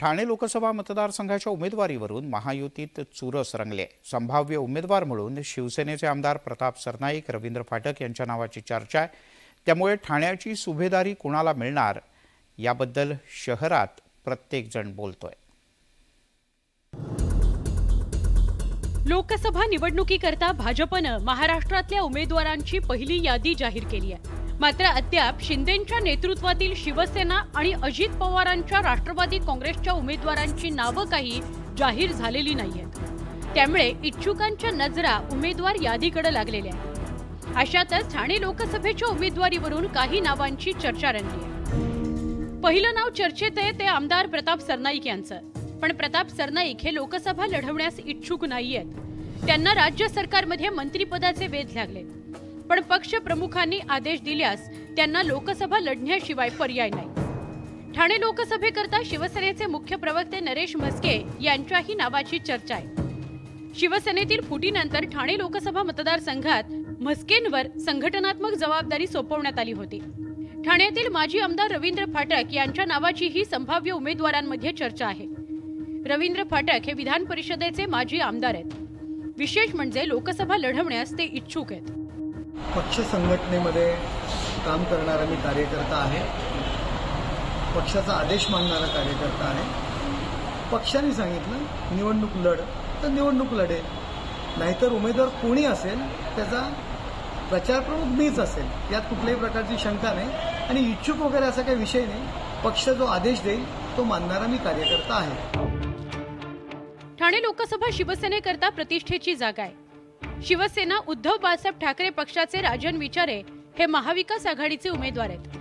ठाणे लोकसभा मतदारसंघाच्या उमेदवारीवरून महायुतीत चुरस रंगले। संभाव्य उमेदवार म्हणून शिवसेनेचे आमदार प्रताप सरनाईक, रवींद्र फाटक यांच्या नावाची चर्चा आहे। त्यामुळे ठाण्याची सुभेदारी कोणाला मिळणार याबद्दल शहरात प्रत्येक जण बोलतोय। लोकसभा निवडणुकीकरता भाजपने महाराष्ट्रातल्या उमेदवारांची पहिली यादी जाहीर केली आहे। मात्र अद्याप शिंदेंच्या नेतृत्वातील शिवसेना आणि अजित पवारांच्या राष्ट्रवादी काँग्रेसच्या उमेदवारांची नावे काही जाहीर झालेली नाहीयेत। त्यामुळे इच्छुकांच्या नजरा उमेदवार यादीकडे लागलेल्या आहेत। अशातच ठाणे लोकसभेच्या उमेदवारीवरून काही नावांची चर्चा रंगली आहे। पहिलं नाव चर्चेत आहे ते आमदार प्रताप सरनाईक यांचं। पण प्रताप सरनाईक हे लोकसभा लढवण्यास इच्छुक नाहीयेत। त्यांना राज्य सरकारमध्ये मंत्रिपदाचे वेध लागले, पण पक्ष प्रमुखांनी आदेश दिल्यास त्यांना लोकसभा लढण्याशिवाय पर्याय नाही। ठाणे लोकसभेकरता शिवसेनेचे मुख्य प्रवक्ते नरेश म्हस्के यांच्याही नावाची चर्चा आहे। शिवसेनेतील फुटीनंतर ठाणे लोकसभा मतदारसंघात म्हस्केंवर संघटनात्मक जबाबदारी सोपवण्यात आली होती। ठाण्यातील माजी आमदार रवींद्र फाटक यांच्या नावाचीही संभाव्य उमेदवारांमध्ये चर्चा आहे। रवींद्र फाटक हे विधान परिषदेचे माजी आमदार आहेत। विशेष म्हणजे लोकसभा लढवण्यास ते इच्छुक आहेत। पक्ष संघटनेमध्ये काम करणारा मी कार्यकर्ता आहे। पक्षाचा आदेश मानणारा कार्यकर्ता आहे। पक्षाने सांगितलं निवडणूक लढ तर निवडणूक लढेल, नाहीतर उमेदवार कोणी असेल त्याचा प्रचार प्रमुख मीच असेल, यात कुठल्याही प्रकारची शंका नाही। आणि इच्छुक वगैरे असा काही विषय नाही। पक्ष जो आदेश देईल तो मानणारा मी कार्यकर्ता आहे। ठाणे लोकसभा शिवसेनेकरता प्रतिष्ठेची जागा आहे। शिवसेना उद्धव बाळासाहेब ठाकरे पक्षाचे राजन विचारे हे महाविकास आघाडीचे उमेदवार आहेत।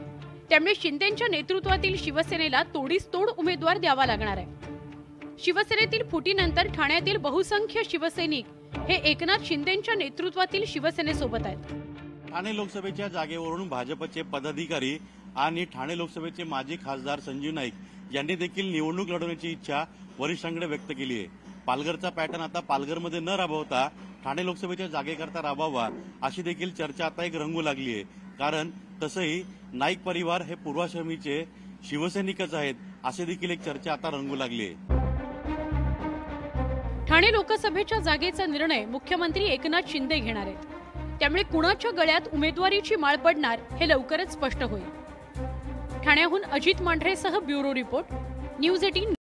त्यामुळे शिंदेंच्या नेतृत्वातील शिवसेनेला तोडीस तोड उमेदवार द्यावा लागणार आहे। शिवसेनेतील फुटीनंतर ठाण्यातील बहुसंख्य शिवसैनिक हे एकनाथ शिंदेंच्या नेतृत्वातील शिवसेनेसोबत आहेत। ठाणे लोकसभेच्या जागेवरून भाजपचे पदाधिकारी आणि ठाणे लोकसभेचे माजी खासदार संजीव नाईक यांनी देखील निवडणूक लढवण्याची इच्छा वरिष्ठांकडे व्यक्त केली आहे। पालघरचा पॅटर्न आता पालघरमध्ये न राबवता ठाणे लोकसभेच्या जागेकरता राबवावा अशी देखील चर्चा आता एक रंगू लागली आहे। कारण तसंही नाईक परिवार हे पूर्वाश्रमीचे शिवसैनिकच आहेत अशी देखील एक चर्चा आता रंगू लागली आहे। ठाणे लोकसभेच्या जागेचा निर्णय मुख्यमंत्री एकनाथ शिंदे घेणार आहेत। त्यामुळे कुणाच्या गळ्यात उमेदवारीची माळ पडणार हे लवकरच स्पष्ट होईल। ठाण्याहून अजित मांढरेसह ब्युरो रिपोर्ट, न्यूज 18।